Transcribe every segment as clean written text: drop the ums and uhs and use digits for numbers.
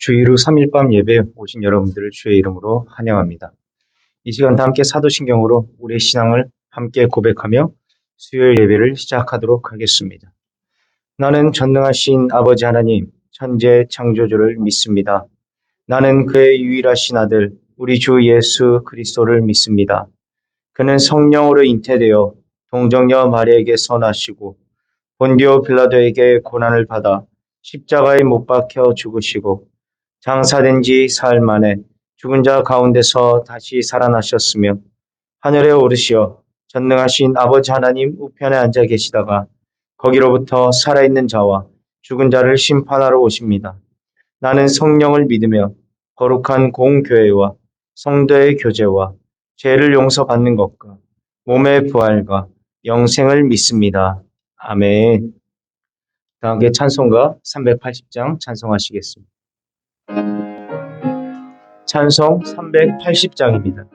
주일 후 3일 밤 예배에 오신 여러분들을 주의 이름으로 환영합니다. 이 시간 다 함께 사도신경으로 우리의 신앙을 함께 고백하며 수요일 예배를 시작하도록 하겠습니다. 나는 전능하신 아버지 하나님, 천재 창조주를 믿습니다. 나는 그의 유일하신 아들, 우리 주 예수 그리스도를 믿습니다. 그는 성령으로 잉태되어 동정녀 마리아에게 선하시고 본디오 빌라도에게 고난을 받아 십자가에 못 박혀 죽으시고 장사된 지 사흘 만에 죽은 자 가운데서 다시 살아나셨으며 하늘에 오르시어 전능하신 아버지 하나님 우편에 앉아 계시다가 거기로부터 살아있는 자와 죽은 자를 심판하러 오십니다. 나는 성령을 믿으며 거룩한 공교회와 성도의 교제와 죄를 용서받는 것과 몸의 부활과 영생을 믿습니다. 아멘. 다 함께 찬송가 380장 찬송하시겠습니다. 찬송 380장입니다.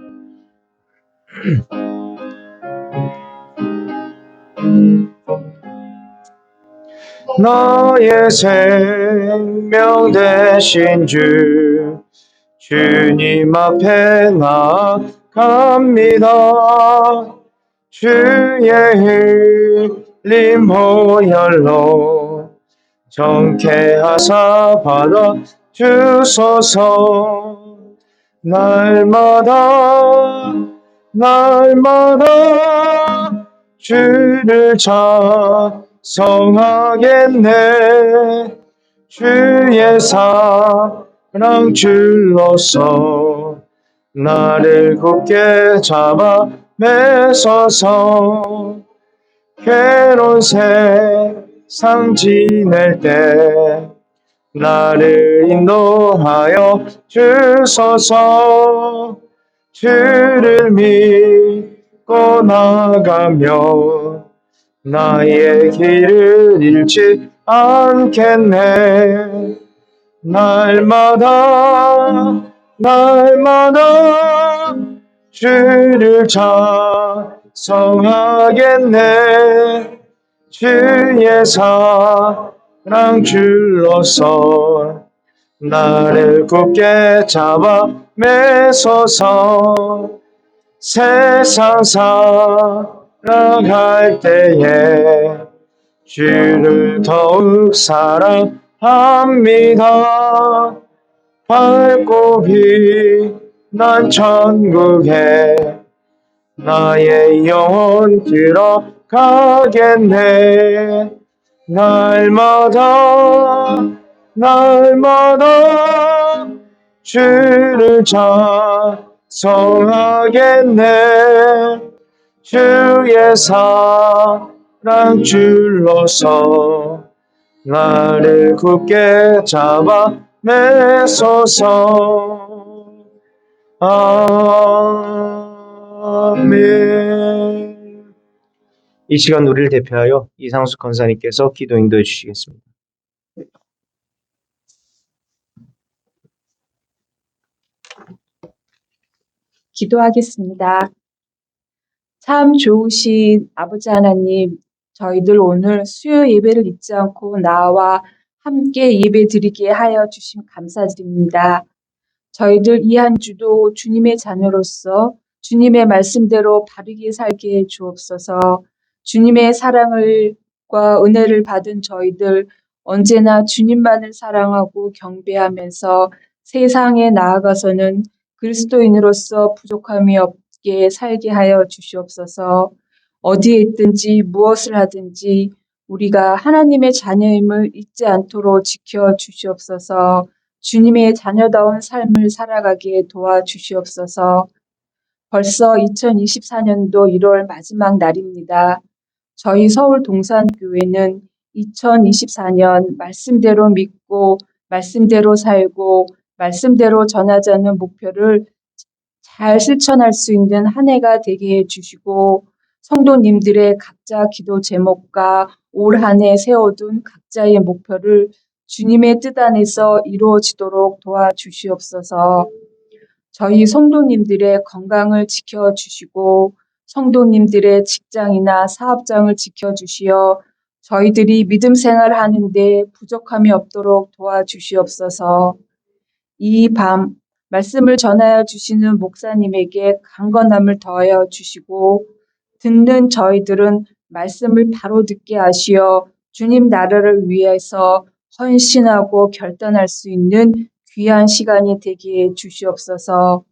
나의 생명 되신 주 주님 앞에 나갑니다. 주의 흘린 보혈로 정케하사 받아 주소서. 날마다 주를 찬송하겠네. 주의 사랑 줄로서 나를 굳게 잡아 매소서. 괴로운 세상 지낼 때 나를 인도하여 주소서. 주를 믿고 나가며 나의 길을 잃지 않겠네. 날마다 주를 찬송하겠네. 주의 사랑 줄로서 나를 굳게 잡아 매소서. 세상 살아갈 때에 주를 더욱 사랑합니다. 밝고 빛난 천국에 나의 영혼 들어가겠네. 날마다 주를 찬송하겠네. 주의 사랑 줄로서 나를 굳게 잡아 매소서. 아멘. 이 시간 우리를 대표하여 이상숙 권사님께서 기도 인도해 주시겠습니다. 기도하겠습니다. 참 좋으신 아버지 하나님, 저희들 오늘 수요 예배를 잊지 않고 나와 함께 예배 드리게 하여 주심 감사드립니다. 저희들 이 한 주도 주님의 자녀로서 주님의 말씀대로 바르게 살게 해 주옵소서. 주님의 사랑과 은혜를 받은 저희들 언제나 주님만을 사랑하고 경배하면서 세상에 나아가서는 그리스도인으로서 부족함이 없게 살게 하여 주시옵소서. 어디에 있든지 무엇을 하든지 우리가 하나님의 자녀임을 잊지 않도록 지켜 주시옵소서. 주님의 자녀다운 삶을 살아가게 도와주시옵소서. 벌써 2024년도 1월 마지막 날입니다. 저희 서울 동산교회는 2024년 말씀대로 믿고 말씀대로 살고 말씀대로 전하자는 목표를 잘 실천할 수 있는 한 해가 되게 해주시고 성도님들의 각자 기도 제목과 올 한 해 세워둔 각자의 목표를 주님의 뜻 안에서 이루어지도록 도와주시옵소서. 저희 성도님들의 건강을 지켜주시고 성도님들의 직장이나 사업장을 지켜주시어 저희들이 믿음 생활하는데 부족함이 없도록 도와주시옵소서. 이 밤 말씀을 전하여 주시는 목사님에게 강건함을 더하여 주시고 듣는 저희들은 말씀을 바로 듣게 하시어 주님 나라를 위해서 헌신하고 결단할 수 있는 귀한 시간이 되게 해 주시옵소서.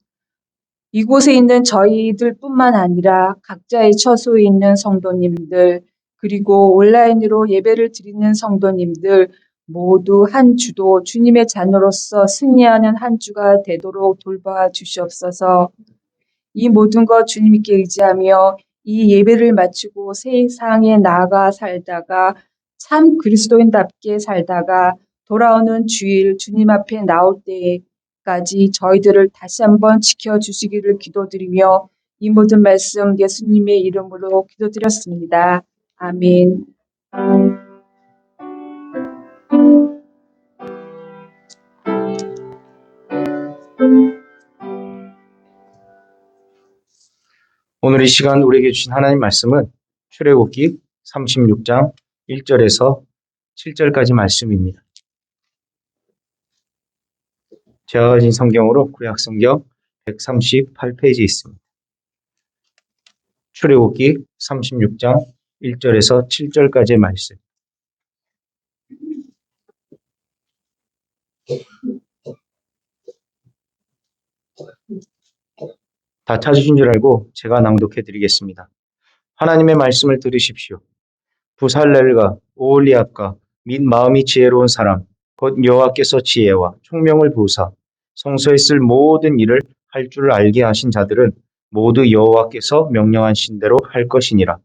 이곳에 있는 저희들뿐만 아니라 각자의 처소에 있는 성도님들, 그리고 온라인으로 예배를 드리는 성도님들 모두 한 주도 주님의 자녀로서 승리하는 한 주가 되도록 돌봐 주시옵소서. 이 모든 것 주님께 의지하며 이 예배를 마치고 세상에 나아가 살다가 참 그리스도인답게 살다가 돌아오는 주일 주님 앞에 나올 때까지 저희들을 다시 한번 지켜주시기를 기도드리며 이 모든 말씀 예수님의 이름으로 기도드렸습니다. 아멘. 오늘 이 시간 우리에게 주신 하나님 말씀은 출애굽기 36장 1절에서 7절까지 말씀입니다. 제가 가진 성경으로 구약성경 138페이지에 있습니다. 출애굽기 36장 1절에서 7절까지의 말씀. 다 찾으신 줄 알고 제가 낭독해 드리겠습니다. 하나님의 말씀을 들으십시오. 부살렐과 오홀리압과 및 마음이 지혜로운 사람 곧 여호와께서 지혜와 총명을 부으사 성소에 쓸 모든 일을 할 줄 알게 하신 자들은 모두 여호와께서 명령하신 대로 할 것이니라.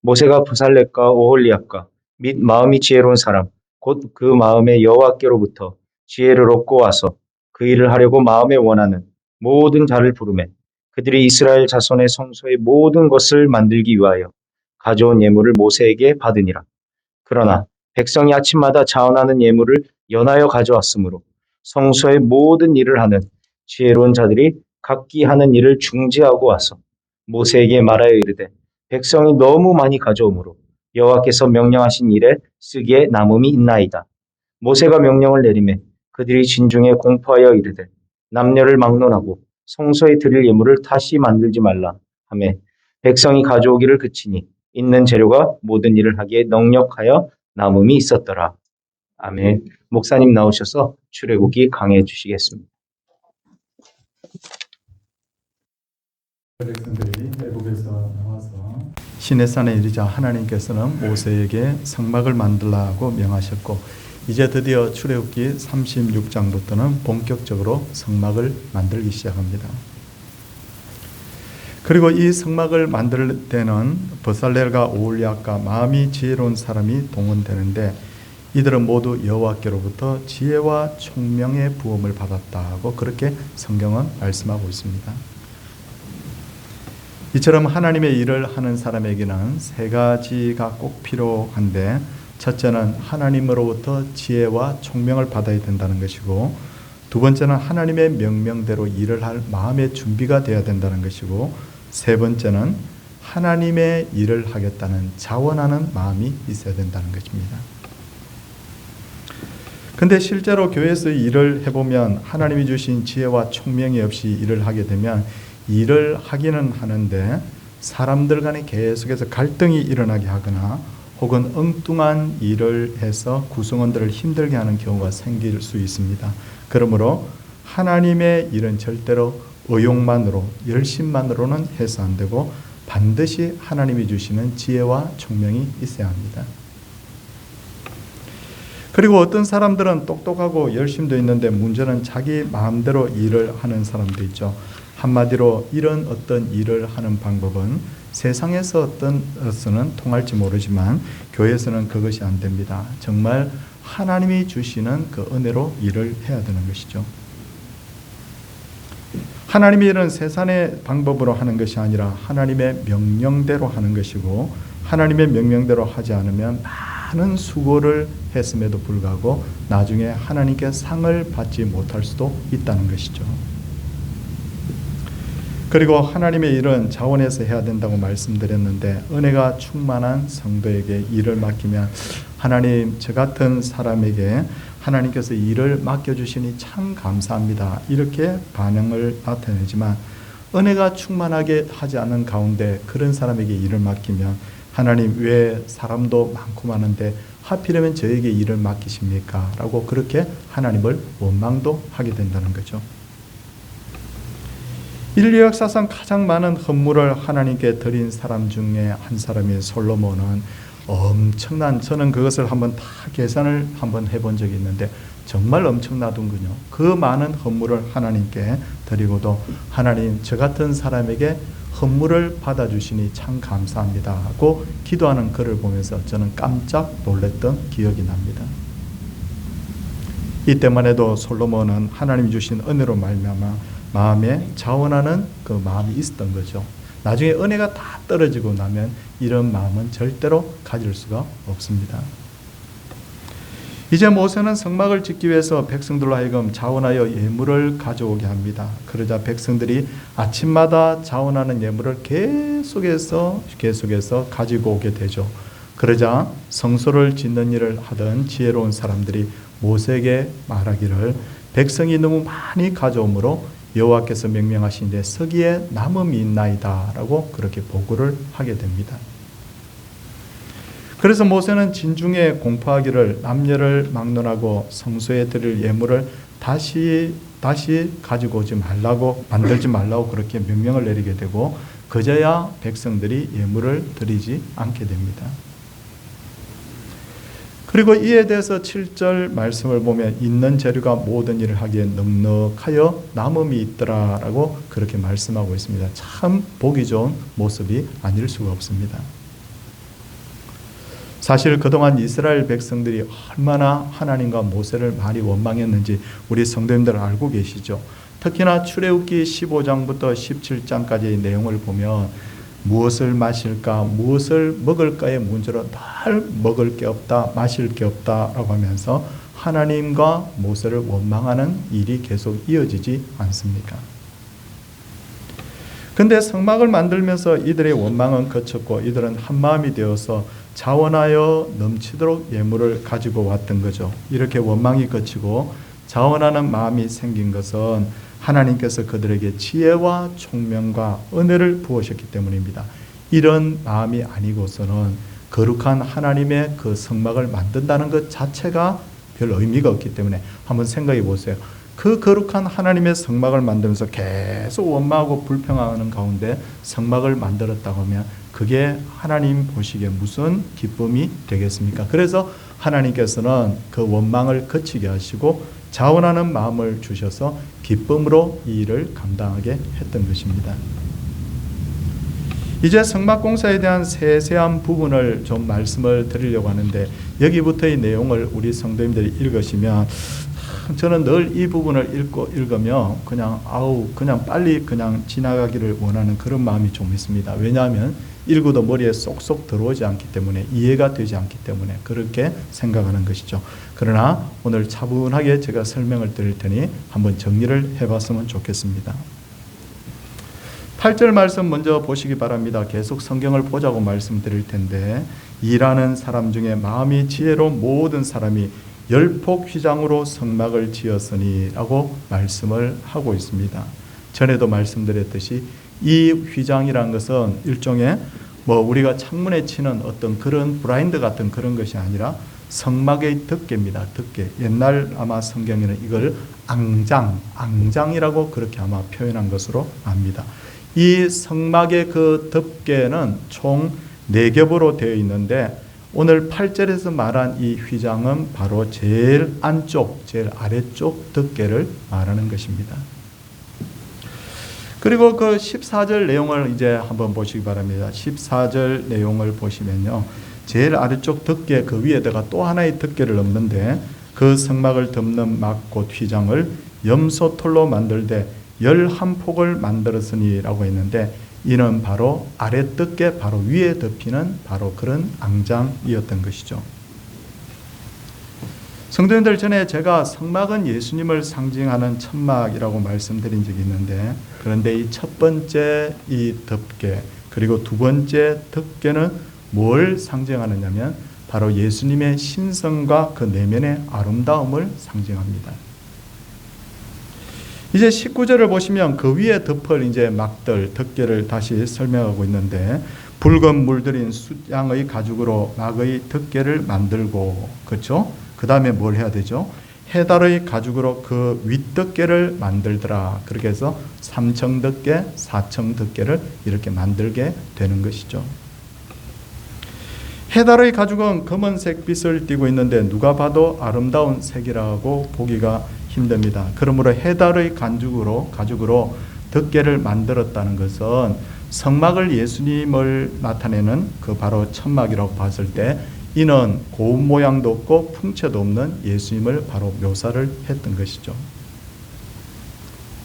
모세가 부살렐과 오홀리압과 및 마음이 지혜로운 사람 곧 그 마음에 여호와께로부터 지혜를 얻고 와서 그 일을 하려고 마음에 원하는 모든 자를 부르매 그들이 이스라엘 자손의 성소의 모든 것을 만들기 위하여 가져온 예물을 모세에게 받으니라. 그러나 백성이 아침마다 자원하는 예물을 연하여 가져왔으므로 성소의 모든 일을 하는 지혜로운 자들이 각기 하는 일을 중지하고 와서 모세에게 말하여 이르되 백성이 너무 많이 가져오므로 여호와께서 명령하신 일에 쓰기에 남음이 있나이다. 모세가 명령을 내리매 그들이 진중에 공포하여 이르되 남녀를 막론하고 성소에 드릴 예물을 다시 만들지 말라 하매 백성이 가져오기를 그치니 있는 재료가 모든 일을 하기에 넉넉하여 남음이 있었더라. 아멘. 목사님 나오셔서 출애굽기 강해 주시겠습니다. 백성들이 애굽에서 나와서 시내산에 이르자 하나님께서는 모세에게 성막을 만들라고 명하셨고 이제 드디어 출애굽기 36장부터는 본격적으로 성막을 만들기 시작합니다. 그리고 이 성막을 만들 때는 버살렐과 오홀리압과 마음이 지혜로운 사람이 동원되는데 이들은 모두 여호와께로부터 지혜와 총명의 부음을 받았다고 그렇게 성경은 말씀하고 있습니다. 이처럼 하나님의 일을 하는 사람에게는 세 가지가 꼭 필요한데 첫째는 하나님으로부터 지혜와 총명을 받아야 된다는 것이고 두 번째는 하나님의 명령대로 일을 할 마음의 준비가 되어야 된다는 것이고 세 번째는 하나님의 일을 하겠다는 자원하는 마음이 있어야 된다는 것입니다. 근데 실제로 교회에서 일을 해보면 하나님이 주신 지혜와 총명이 없이 일을 하게 되면 일을 하기는 하는데 사람들 간에 계속해서 갈등이 일어나게 하거나 혹은 엉뚱한 일을 해서 구성원들을 힘들게 하는 경우가 생길 수 있습니다. 그러므로 하나님의 일은 절대로 의욕만으로 열심만으로는 해서 안 되고 반드시 하나님이 주시는 지혜와 총명이 있어야 합니다. 그리고 어떤 사람들은 똑똑하고 열심도 있는데 문제는 자기 마음대로 일을 하는 사람도 있죠. 한마디로 이런 어떤 일을 하는 방법은 세상에서 어떤 것은 통할지 모르지만 교회에서는 그것이 안 됩니다. 정말 하나님이 주시는 그 은혜로 일을 해야 되는 것이죠. 하나님의 일은 세상의 방법으로 하는 것이 아니라 하나님의 명령대로 하는 것이고 하나님의 명령대로 하지 않으면 많은 수고를 했음에도 불구하고 나중에 하나님께 상을 받지 못할 수도 있다는 것이죠. 그리고 하나님의 일은 자원해서 해야 된다고 말씀드렸는데 은혜가 충만한 성도에게 일을 맡기면 하나님 저 같은 사람에게 하나님께서 일을 맡겨주시니 참 감사합니다. 이렇게 반응을 나타내지만 은혜가 충만하게 하지 않은 가운데 그런 사람에게 일을 맡기면 하나님 왜 사람도 많고 많은데 하필이면 저에게 일을 맡기십니까? 라고 그렇게 하나님을 원망도 하게 된다는 거죠. 인류 역사상 가장 많은 헌물을 하나님께 드린 사람 중에 한 사람인 솔로몬은 엄청난, 저는 그것을 한번 다 계산을 한번 해본 적이 있는데 정말 엄청나더군요. 그 많은 헌물을 하나님께 드리고도 하나님 저 같은 사람에게 헌물을 받아주시니 참 감사합니다 하고 기도하는 글을 보면서 저는 깜짝 놀랐던 기억이 납니다. 이때만 해도 솔로몬은 하나님이 주신 은혜로 말미암아 마음에 자원하는 그 마음이 있었던 거죠. 나중에 은혜가 다 떨어지고 나면 이런 마음은 절대로 가질 수가 없습니다. 이제 모세는 성막을 짓기 위해서 백성들로 하여금 자원하여 예물을 가져오게 합니다. 그러자 백성들이 아침마다 자원하는 예물을 계속해서 가지고 오게 되죠. 그러자 성소를 짓는 일을 하던 지혜로운 사람들이 모세에게 말하기를 백성이 너무 많이 가져오므로 여호와께서 명령하신데 서기에 남음이 있나이다 라고 그렇게 보고를 하게 됩니다. 그래서 모세는 진중에 공포하기를 남녀를 막론하고 성소에 드릴 예물을 다시 가지고 오지 말라고, 만들지 말라고 그렇게 명령을 내리게 되고 그제야 백성들이 예물을 드리지 않게 됩니다. 그리고 이에 대해서 7절 말씀을 보면 있는 재료가 모든 일을 하기에 넉넉하여 남음이 있더라라고 그렇게 말씀하고 있습니다. 참 보기 좋은 모습이 아닐 수가 없습니다. 사실 그동안 이스라엘 백성들이 얼마나 하나님과 모세를 많이 원망했는지 우리 성도님들 알고 계시죠. 특히나 출애굽기 15장부터 17장까지의 내용을 보면 무엇을 마실까, 무엇을 먹을까의 문제로 늘 먹을 게 없다, 마실 게 없다라고 하면서 하나님과 모세를 원망하는 일이 계속 이어지지 않습니까? 근데 성막을 만들면서 이들의 원망은 그쳤고 이들은 한마음이 되어서 자원하여 넘치도록 예물을 가지고 왔던 거죠. 이렇게 원망이 그치고 자원하는 마음이 생긴 것은 하나님께서 그들에게 지혜와 총명과 은혜를 부으셨기 때문입니다. 이런 마음이 아니고서는 거룩한 하나님의 그 성막을 만든다는 것 자체가 별 의미가 없기 때문에 한번 생각해 보세요. 그 거룩한 하나님의 성막을 만들면서 계속 원망하고 불평하는 가운데 성막을 만들었다고 하면 그게 하나님 보시기에 무슨 기쁨이 되겠습니까? 그래서 하나님께서는 그 원망을 그치게 하시고 자원하는 마음을 주셔서 기쁨으로 이 일을 감당하게 했던 것입니다. 이제 성막 공사에 대한 세세한 부분을 좀 말씀을 드리려고 하는데 여기부터의 내용을 우리 성도님들이 읽으시면 저는 늘 이 부분을 읽으면 그냥 빨리 지나가기를 원하는 그런 마음이 좀 있습니다. 왜냐하면 읽어도 머리에 쏙쏙 들어오지 않기 때문에 이해가 되지 않기 때문에 그렇게 생각하는 것이죠. 그러나 오늘 차분하게 제가 설명을 드릴 테니 한번 정리를 해봤으면 좋겠습니다. 8절 말씀 먼저 보시기 바랍니다. 계속 성경을 보자고 말씀드릴 텐데 일하는 사람 중에 마음이 지혜로운 모든 사람이 열폭 휘장으로 성막을 지었으니 라고 말씀을 하고 있습니다. 전에도 말씀드렸듯이 이 휘장이란 것은 일종의 우리가 창문에 치는 어떤 그런 브라인드 같은 그런 것이 아니라 성막의 덮개입니다. 덮개. 옛날 아마 성경에는 이걸 앙장이라고 그렇게 아마 표현한 것으로 압니다. 이 성막의 그 덮개는 총 4겹으로 되어 있는데 오늘 8절에서 말한 이 휘장은 바로 제일 안쪽, 제일 아래쪽 덮개를 말하는 것입니다. 그리고 그 14절 내용을 이제 한번 보시기 바랍니다. 14절 내용을 보시면요. 제일 아래쪽 덮개 그 위에다가 또 하나의 덮개를 얹는데 그 성막을 덮는 막곧 휘장을 염소털로 만들되 11폭을 만들었으니라고 했는데 이는 바로 아래 덮개 바로 위에 덮이는 바로 그런 앙장이었던 것이죠. 성도님들 전에 제가 성막은 예수님을 상징하는 천막이라고 말씀드린 적이 있는데 그런데 이 첫 번째 이 덮개 그리고 두 번째 덮개는 뭘 상징하느냐면 바로 예수님의 신성과 그 내면의 아름다움을 상징합니다. 이제 19절을 보시면 그 위에 덮을 이제 막들, 덮개를 다시 설명하고 있는데, 붉은 물들인 숫양의 가죽으로 막의 덮개를 만들고, 그렇죠? 그 다음에 뭘 해야 되죠? 해달의 가죽으로 그 윗덮개를 만들더라. 그렇게 해서 3층 덮개, 4층 덮개를 이렇게 만들게 되는 것이죠. 해달의 가죽은 검은색 빛을 띠고 있는데 누가 봐도 아름다운 색이라고 보기가 힘듭니다. 그러므로 해달의 가죽으로 덮개를 만들었다는 것은 성막을, 예수님을 나타내는 그 바로 천막이라고 봤을 때 이는 고운 모양도 없고 풍채도 없는 예수님을 바로 묘사를 했던 것이죠.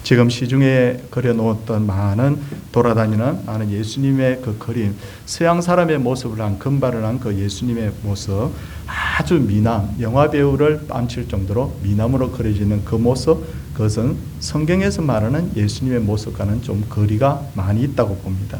지금 시중에 그려놓았던 많은 돌아다니는 많은 예수님의 그 그림, 서양 사람의 모습을 한, 금발을 한 그 예수님의 모습, 아주 미남, 영화 배우를 뺨칠 정도로 미남으로 그려지는 그 모습, 그것은 성경에서 말하는 예수님의 모습과는 좀 거리가 많이 있다고 봅니다.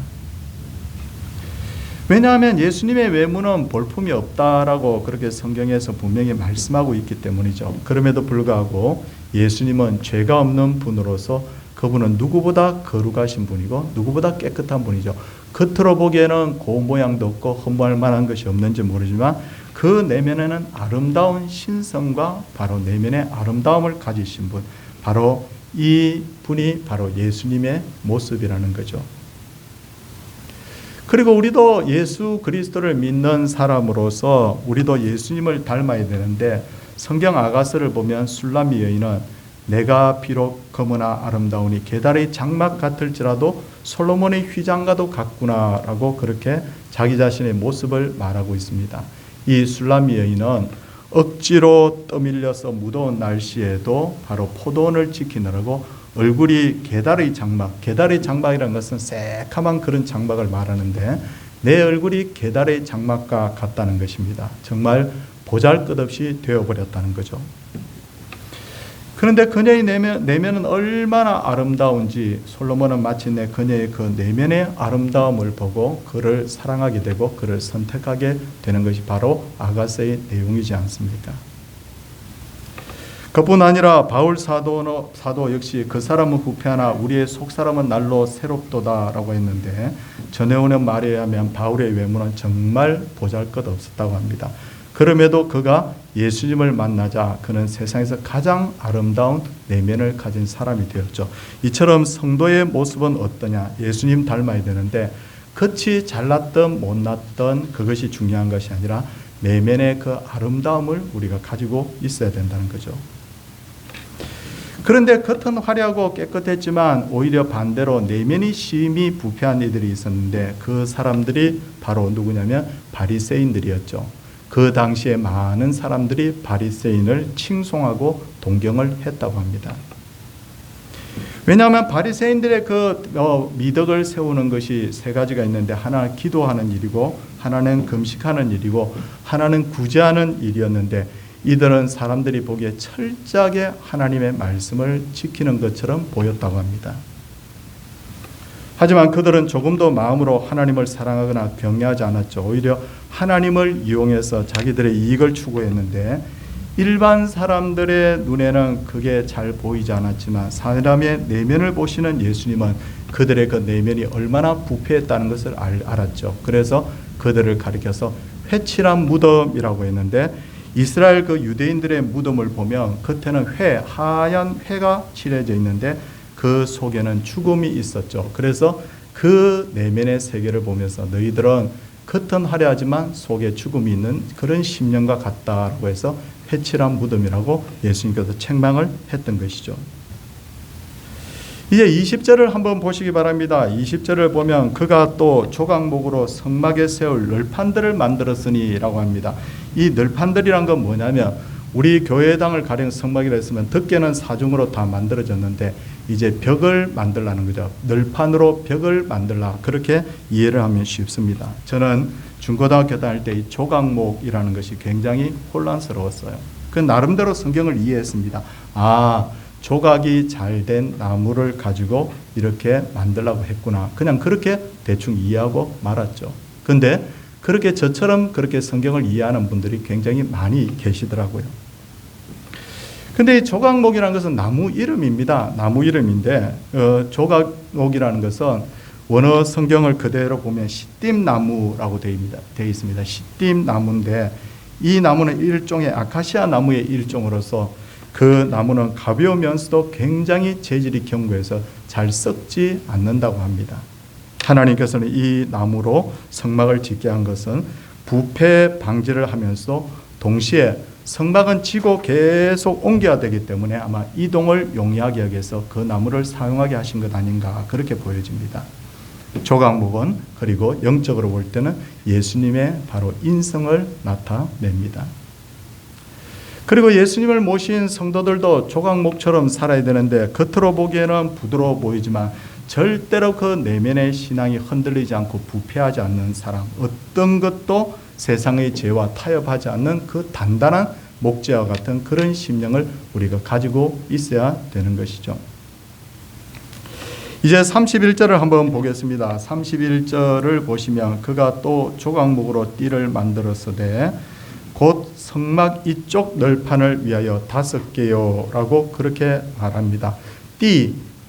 왜냐하면 예수님의 외모는 볼품이 없다라고 그렇게 성경에서 분명히 말씀하고 있기 때문이죠. 그럼에도 불구하고 예수님은 죄가 없는 분으로서 그분은 누구보다 거룩하신 분이고 누구보다 깨끗한 분이죠. 겉으로 보기에는 고운 모양도 없고 흠모할 만한 것이 없는지 모르지만 그 내면에는 아름다운 신성과 바로 내면의 아름다움을 가지신 분, 바로 이 분이 바로 예수님의 모습이라는 거죠. 그리고 우리도 예수 그리스도를 믿는 사람으로서 우리도 예수님을 닮아야 되는데, 성경 아가서를 보면 술람미 여인은 내가 비록 검으나 아름다우니 게달의 장막 같을지라도 솔로몬의 휘장과도 같구나라고 그렇게 자기 자신의 모습을 말하고 있습니다. 이 술람미 여인은 억지로 떠밀려서 무더운 날씨에도 바로 포도원을 지키느라고 얼굴이 게달의 장막이라는 것은 새카만 그런 장막을 말하는데, 내 얼굴이 게달의 장막과 같다는 것입니다. 정말 보잘것없이 되어버렸다는 거죠. 그런데 그녀의 내면은 얼마나 아름다운지 솔로몬은 마침내 그녀의 그 내면의 아름다움을 보고 그를 사랑하게 되고 그를 선택하게 되는 것이 바로 아가서의 내용이지 않습니까? 그뿐 아니라 바울 사도 역시 그 사람은 후패하나 우리의 속사람은 날로 새롭도다라고 했는데, 전해오는 말에 의하면 바울의 외모는 정말 보잘것없었다고 합니다. 그럼에도 그가 예수님을 만나자 그는 세상에서 가장 아름다운 내면을 가진 사람이 되었죠. 이처럼 성도의 모습은 어떠냐? 예수님 닮아야 되는데 겉이 잘났던 못났던 그것이 중요한 것이 아니라 내면의 그 아름다움을 우리가 가지고 있어야 된다는 거죠. 그런데 겉은 화려하고 깨끗했지만 오히려 반대로 내면이 심히 부패한 이들이 있었는데, 그 사람들이 바로 누구냐면 바리새인들이었죠. 그 당시에 많은 사람들이 바리새인을 칭송하고 동경을 했다고 합니다. 왜냐하면 바리새인들의 그 미덕을 세우는 것이 세 가지가 있는데, 하나는 기도하는 일이고, 하나는 금식하는 일이고, 하나는 구제하는 일이었는데, 이들은 사람들이 보기에 철저하게 하나님의 말씀을 지키는 것처럼 보였다고 합니다. 하지만 그들은 조금도 마음으로 하나님을 사랑하거나 경외하지 않았죠. 오히려 하나님을 이용해서 자기들의 이익을 추구했는데, 일반 사람들의 눈에는 그게 잘 보이지 않았지만 사람의 내면을 보시는 예수님은 그들의 그 내면이 얼마나 부패했다는 것을 알았죠. 그래서 그들을 가리켜서 회칠한 무덤이라고 했는데, 이스라엘 그 유대인들의 무덤을 보면 겉에는 하얀 회가 칠해져 있는데 그 속에는 죽음이 있었죠. 그래서 그 내면의 세계를 보면서 너희들은 겉은 화려하지만 속에 죽음이 있는 그런 심령과 같다라고 해서 회칠한 무덤이라고 예수님께서 책망을 했던 것이죠. 이제 20절을 한번 보시기 바랍니다. 20절을 보면 그가 또 조각목으로 성막에 세울 널판들을 만들었으니 라고 합니다. 이 널판들이란 건 뭐냐면, 우리 교회당을 가령 성막이라 했으면 덮개는 사중으로 다 만들어졌는데 이제 벽을 만들라는 거죠. 널판으로 벽을 만들라, 그렇게 이해를 하면 쉽습니다. 저는 중고등학교 다닐 때 이 조각목이라는 것이 굉장히 혼란스러웠어요. 그 나름대로 성경을 이해했습니다. 조각이 잘된 나무를 가지고 이렇게 만들라고 했구나, 그냥 그렇게 대충 이해하고 말았죠. 근데 그렇게 저처럼 그렇게 성경을 이해하는 분들이 굉장히 많이 계시더라고요. 근데 이 조각목이라는 것은 나무 이름입니다. 나무 이름인데 조각목이라는 것은 원어 성경을 그대로 보면 시띠나무라고 되어 있습니다. 시띠나무인데 이 나무는 일종의 아카시아 나무의 일종으로서 그 나무는 가벼우면서도 굉장히 재질이 견고해서 잘 썩지 않는다고 합니다. 하나님께서는 이 나무로 성막을 짓게 한 것은 부패 방지를 하면서 동시에 성막은 지고 계속 옮겨야 되기 때문에 아마 이동을 용이하게 여겨서 그 나무를 사용하게 하신 것 아닌가 그렇게 보여집니다. 조각목은 그리고 영적으로 볼 때는 예수님의 바로 인성을 나타냅니다. 그리고 예수님을 모신 성도들도 조각목처럼 살아야 되는데 겉으로 보기에는 부드러워 보이지만 절대로 그 내면의 신앙이 흔들리지 않고 부패하지 않는 사람, 어떤 것도 세상의 죄와 타협하지 않는 그 단단한 목재와 같은 그런 심령을 우리가 가지고 있어야 되는 것이죠. 이제 31절을 한번 보겠습니다. 31절을 보시면 그가 또 조각목으로 띠를 만들었으되 곧 성막 이쪽 널판을 위하여 5개요 라고 그렇게 말합니다.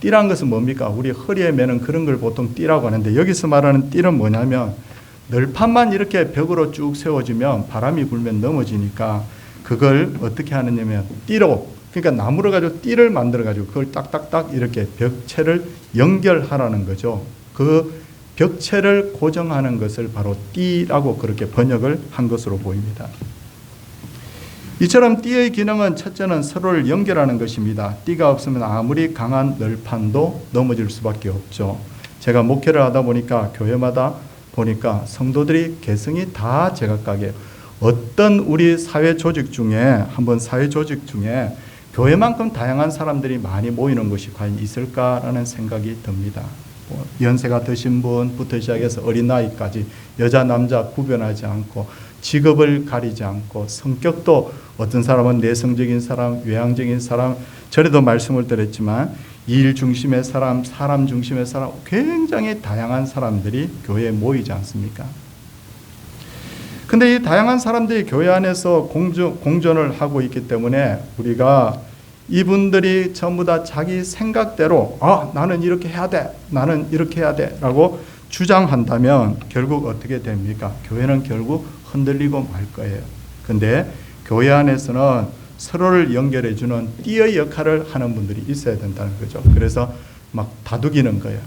띠란 것은 뭡니까? 우리 허리에 매는 그런 걸 보통 띠라고 하는데 여기서 말하는 띠는 뭐냐면 널판만 이렇게 벽으로 쭉 세워지면 바람이 불면 넘어지니까 그걸 어떻게 하느냐면 띠로, 그러니까 나무를 가지고 띠를 만들어 가지고 그걸 딱딱딱 이렇게 벽체를 연결하라는 거죠. 그 벽체를 고정하는 것을 바로 띠라고 그렇게 번역을 한 것으로 보입니다. 이처럼 띠의 기능은 첫째는 서로를 연결하는 것입니다. 띠가 없으면 아무리 강한 널판도 넘어질 수밖에 없죠. 제가 목회를 하다 보니까 교회마다 보니까 성도들이 개성이 다 제각각이에요. 어떤 우리 사회 조직 중에 교회만큼 다양한 사람들이 많이 모이는 곳이 과연 있을까라는 생각이 듭니다. 연세가 드신 분부터 시작해서 어린아이까지 여자 남자 구별하지 않고 직업을 가리지 않고 성격도 어떤 사람은 내성적인 사람, 외향적인 사람, 전에도 말씀을 드렸지만 일 중심의 사람, 사람 중심의 사람, 굉장히 다양한 사람들이 교회에 모이지 않습니까? 근데 이 다양한 사람들이 교회 안에서 공존을 하고 있기 때문에 우리가 이분들이 전부 다 자기 생각대로 나는 이렇게 해야 돼, 나는 이렇게 해야 돼 라고 주장한다면 결국 어떻게 됩니까? 교회는 결국 흔들리고 말 거예요. 근데 교회 안에서는 서로를 연결해주는 띠의 역할을 하는 분들이 있어야 된다는 거죠. 그래서 막 다독이는 거예요.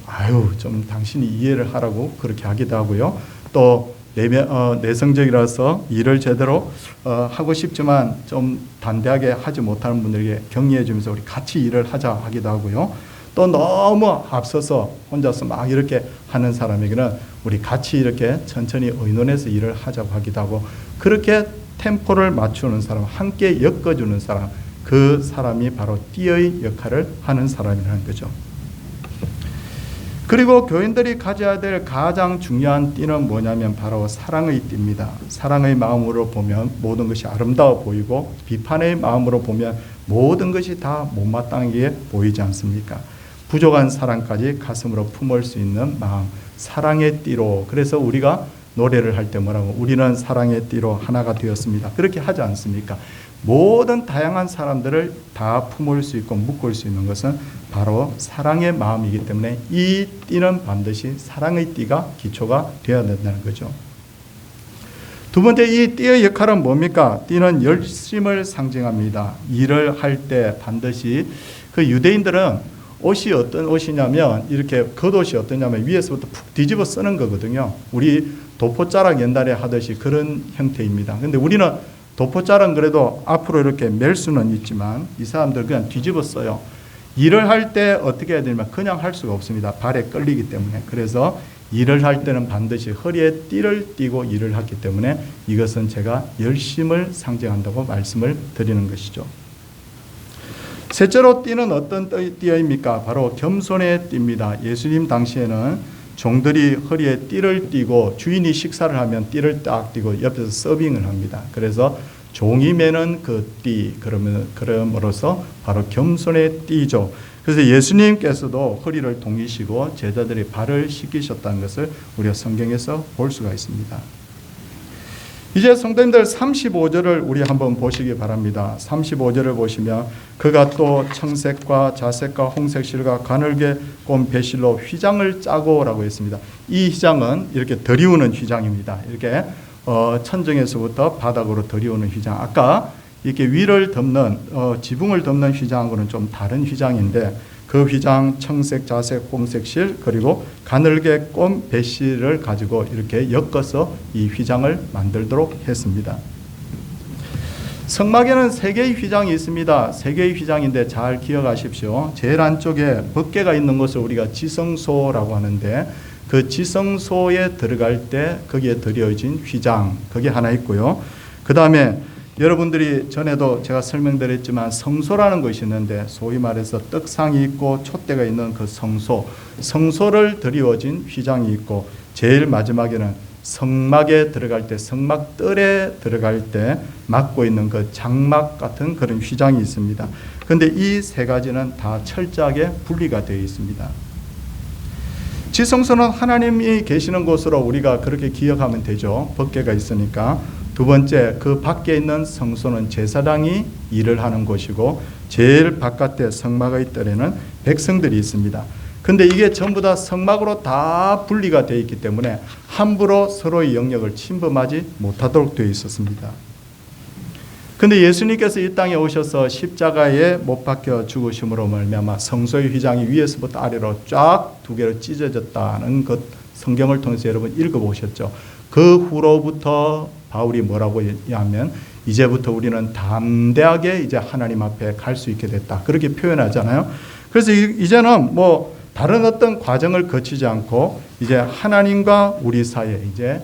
좀 당신이 이해를 하라고 그렇게 하기도 하고요. 또 내성적이라서 일을 제대로 하고 싶지만 좀 단대하게 하지 못하는 분들에게 격려해 주면서 우리 같이 일을 하자 하기도 하고요. 또 너무 앞서서 혼자서 막 이렇게 하는 사람에게는 우리 같이 이렇게 천천히 의논해서 일을 하자고 하기도 하고, 그렇게 템포를 맞추는 사람, 함께 엮어주는 사람, 그 사람이 바로 띠의 역할을 하는 사람이라는 거죠. 그리고 교인들이 가져야 될 가장 중요한 띠는 뭐냐면 바로 사랑의 띠입니다. 사랑의 마음으로 보면 모든 것이 아름다워 보이고, 비판의 마음으로 보면 모든 것이 다 못마땅하게 보이지 않습니까? 부족한 사랑까지 가슴으로 품을 수 있는 마음, 사랑의 띠로. 그래서 우리가 노래를 할 때 뭐라고, 우리는 사랑의 띠로 하나가 되었습니다, 그렇게 하지 않습니까? 모든 다양한 사람들을 다 품을 수 있고 묶을 수 있는 것은 바로 사랑의 마음이기 때문에 이 띠는 반드시 사랑의 띠가 기초가 되어야 된다는 거죠. 두 번째, 이 띠의 역할은 뭡니까? 띠는 열심을 상징합니다. 일을 할 때 반드시, 그 유대인들은 옷이 어떤 옷이냐면, 이렇게 겉옷이 어떠냐면 위에서부터 푹 뒤집어 쓰는 거거든요. 우리 도포자락 옛날에 하듯이 그런 형태입니다. 근데 우리는 도포자락은 그래도 앞으로 이렇게 멜 수는 있지만 이 사람들 그냥 뒤집어 써요. 일을 할 때 어떻게 해야 되냐면 그냥 할 수가 없습니다. 발에 끌리기 때문에. 그래서 일을 할 때는 반드시 허리에 띠를 띠고 일을 하기 때문에 이것은 제가 열심을 상징한다고 말씀을 드리는 것이죠. 셋째로 띠는 어떤 띠입니까? 바로 겸손의 띠입니다. 예수님 당시에는 종들이 허리에 띠를 띠고 주인이 식사를 하면 띠를 딱 띠고 옆에서 서빙을 합니다. 그래서 종이 매는 그 띠, 그럼으로써 바로 겸손의 띠죠. 그래서 예수님께서도 허리를 동이시고 제자들이 발을 씻기셨다는 것을 우리가 성경에서 볼 수가 있습니다. 이제 성도님들 35절을 우리 한번 보시기 바랍니다. 35절을 보시면 그가 또 청색과 자색과 홍색실과 가늘게 꼰 배실로 휘장을 짜고 라고 했습니다. 이 휘장은 이렇게 들이우는 휘장입니다. 이렇게 천정에서부터 바닥으로 들이우는 휘장. 아까 이렇게 위를 덮는 지붕을 덮는 휘장하고는 좀 다른 휘장인데 그 휘장 청색, 자색, 홍색실 그리고 가늘게 꼰 배실을 가지고 이렇게 엮어서 이 휘장을 만들도록 했습니다. 성막에는 3개의 휘장이 있습니다. 3개의 휘장인데 잘 기억하십시오. 제일 안쪽에 벗개가 있는 것을 우리가 지성소라고 하는데 그 지성소에 들어갈 때 거기에 들여진 휘장 그게 하나 있고요. 그 다음에 여러분들이 전에도 제가 설명드렸지만 성소라는 것이 있는데 소위 말해서 떡상이 있고 촛대가 있는 그 성소를 드리워진 휘장이 있고 제일 마지막에는 성막에 들어갈 때 성막 뜰에 들어갈 때 막고 있는 그 장막 같은 그런 휘장이 있습니다. 그런데 이 3가지는 다 철저하게 분리가 되어 있습니다. 지성소는 하나님이 계시는 곳으로 우리가 그렇게 기억하면 되죠. 법궤가 있으니까. 두 번째, 그 밖에 있는 성소는 제사장이 일을 하는 곳이고 제일 바깥에 성막의 뜰에는 백성들이 있습니다. 근데 이게 전부 다 성막으로 다 분리가 되어 있기 때문에 함부로 서로의 영역을 침범하지 못하도록 되어 있었습니다. 근데 예수님께서 이 땅에 오셔서 십자가에 못 박혀 죽으심으로 말미암아 성소의 휘장이 위에서부터 아래로 쫙 2개로 찢어졌다는 것 성경을 통해서 여러분 읽어보셨죠. 그 후로부터 바울이 뭐라고 하면 이제부터 우리는 담대하게 이제 하나님 앞에 갈 수 있게 됐다. 그렇게 표현하잖아요. 그래서 이제는 뭐 다른 어떤 과정을 거치지 않고 이제 하나님과 우리 사이에 이제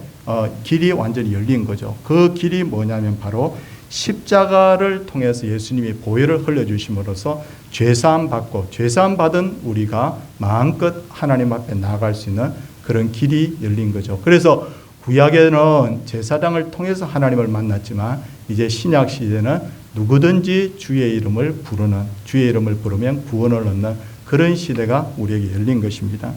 길이 완전히 열린 거죠. 그 길이 뭐냐면 바로 십자가를 통해서 예수님이 보혈을 흘려주심으로써 죄사함 받고 죄사함 받은 우리가 마음껏 하나님 앞에 나아갈 수 있는 그런 길이 열린 거죠. 그래서 구약에는 제사장을 통해서 하나님을 만났지만 이제 신약 시대는 누구든지 주의 이름을 부르면 구원을 얻는 그런 시대가 우리에게 열린 것입니다.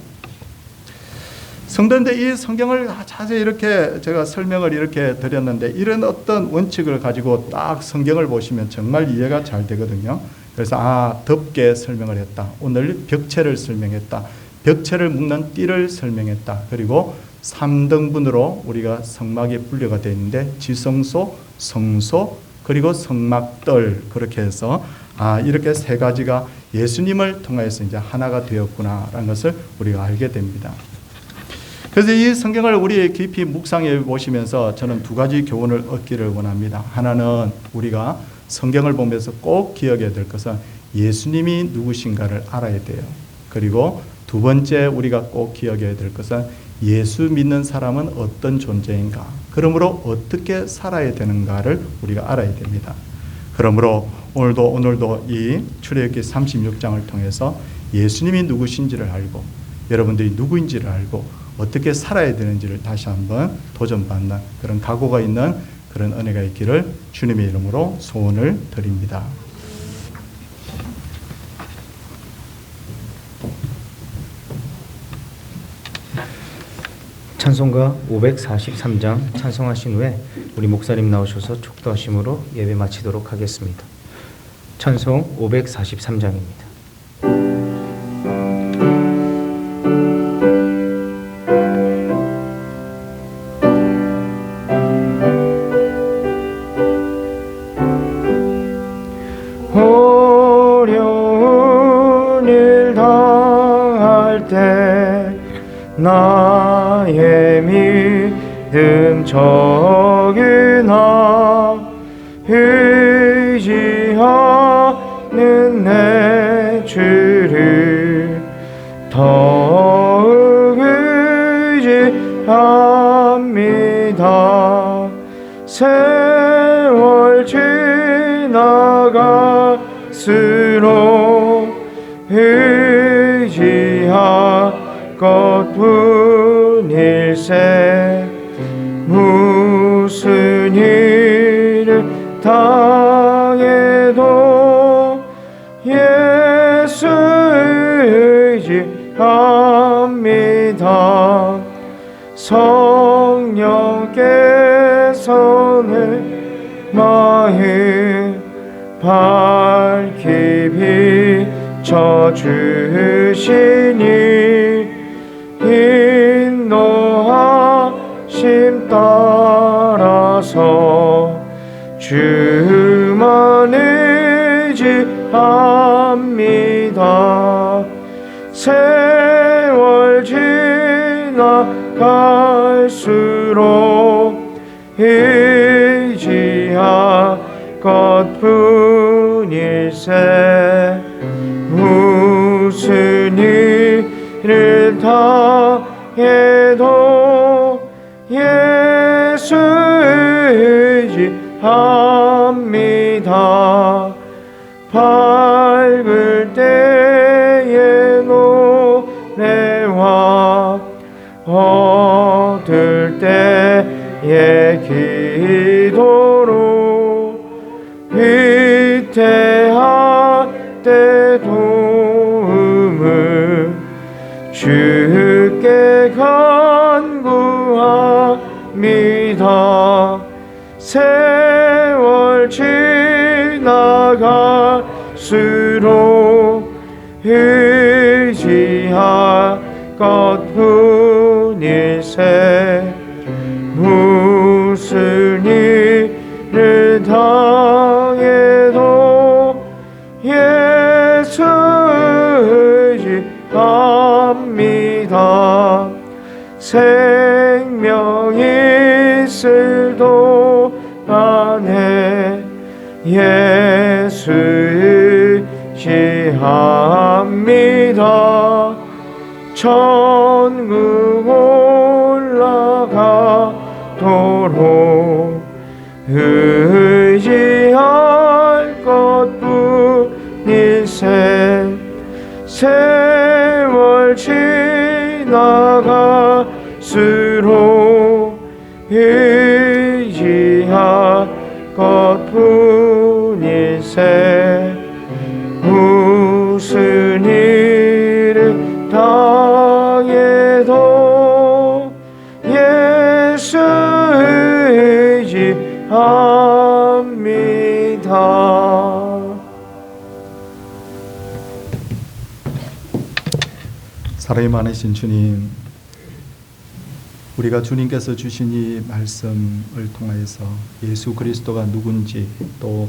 성도님들 이 성경을 자세히 이렇게 제가 설명을 이렇게 드렸는데 이런 어떤 원칙을 가지고 딱 성경을 보시면 정말 이해가 잘 되거든요. 그래서 덮개 설명을 했다. 오늘 벽체를 설명했다. 벽체를 묶는 띠를 설명했다. 그리고 3등분으로 우리가 성막에 분류가 되어 있는데 지성소, 성소, 그리고 성막뜰 그렇게 해서 이렇게 3가지가 예수님을 통해서 이제 하나가 되었구나라는 것을 우리가 알게 됩니다. 그래서 이 성경을 우리 깊이 묵상해 보시면서 저는 2가지 교훈을 얻기를 원합니다. 하나는 우리가 성경을 보면서 꼭 기억해야 될 것은 예수님이 누구신가를 알아야 돼요. 그리고 2번째 우리가 꼭 기억해야 될 것은 예수 믿는 사람은 어떤 존재인가, 그러므로 어떻게 살아야 되는가를 우리가 알아야 됩니다. 그러므로 오늘도 이 출애굽기 36장을 통해서 예수님이 누구신지를 알고 여러분들이 누구인지를 알고 어떻게 살아야 되는지를 다시 한번 도전받는 그런 각오가 있는 그런 은혜가 있기를 주님의 이름으로 소원을 드립니다. 찬송가 543장 찬송하신 후에 우리 목사님 나오셔서 촉도하심으로 예배 마치도록 하겠습니다. 찬송 543장입니다. 어려운 일 당할 때 나의 믿음 적으나 의지하는 내 주를 더욱 의지합니다. 세월 지나갈수록 의지할 것뿐일세. 무슨 일을 당해도 예수 의지합니다. 성령께서 밝히 비춰주시니 인도하심 따라서 주만 의지합니다. 세월 지나갈수록 의지할 것뿐일세. 무슨 일을 당해도 예수 의지합니다. 밝을 때에 노래와 어두울 때에 기도로 위태할 때 도움을 주께 간구합니다. 세월 지나갈수록 의지할 것뿐일세. 무슨 일을 당해도 예수 의지합니다. 생명이 있을 동안에 예수 의지합니다. 천국 올라가도록 의지할 것뿐일세. 세월 지나갈수록 의지할 것뿐일세. 무슨 일을 당해도 예수 의지합니다. 사랑이 많으신 주님, 우리가 주님께서 주신 이 말씀을 통하여서 예수 그리스도가 누군지, 또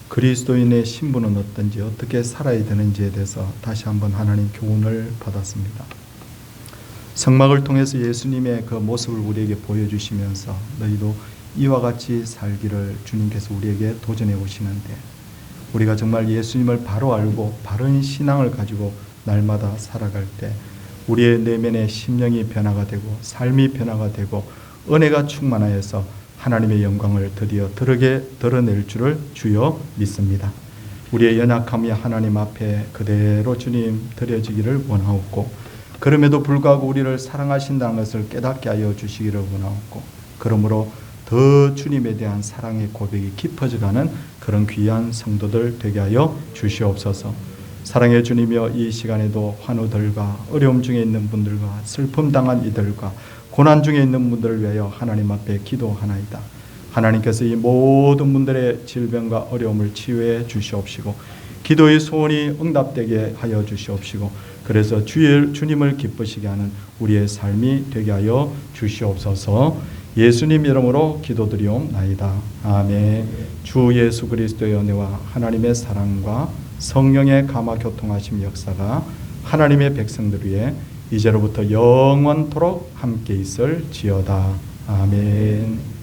그리스도인의 신분은 어떤지, 어떻게 살아야 되는지에 대해서 다시 한번 하나님 교훈을 받았습니다. 성막을 통해서 예수님의 그 모습을 우리에게 보여주시면서 너희도 이와 같이 살기를 주님께서 우리에게 도전해 오시는데, 우리가 정말 예수님을 바로 알고 바른 신앙을 가지고 날마다 살아갈 때 우리의 내면의 심령이 변화가 되고 삶이 변화가 되고 은혜가 충만하여서 하나님의 영광을 드디어 드러낼 줄을 주여 믿습니다. 우리의 연약함이 하나님 앞에 그대로 주님 드려지기를 원하옵고, 그럼에도 불구하고 우리를 사랑하신다는 것을 깨닫게 하여 주시기를 원하옵고, 그러므로 더 주님에 대한 사랑의 고백이 깊어져가는 그런 귀한 성도들 되게 하여 주시옵소서. 사랑의 주님이여, 이 시간에도 환우들과 어려움 중에 있는 분들과 슬픔 당한 이들과 고난 중에 있는 분들을 위하여 하나님 앞에 기도하나이다. 하나님께서 이 모든 분들의 질병과 어려움을 치유해 주시옵시고, 기도의 소원이 응답되게 하여 주시옵시고, 그래서 주님을 기쁘시게 하는 우리의 삶이 되게 하여 주시옵소서. 예수님 이름으로 기도드리옵나이다. 아멘. 주 예수 그리스도의 은혜와 하나님의 사랑과 성령의 감화 교통하심 역사가 하나님의 백성들 위해 이제로부터 영원토록 함께 있을지어다. 아멘.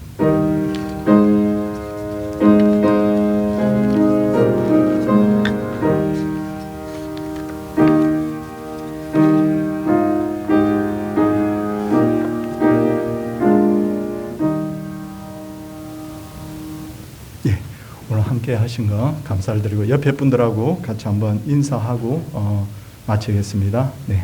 오늘 함께 하신 거 감사를 드리고 옆에 분들하고 같이 한번 인사하고 마치겠습니다. 네.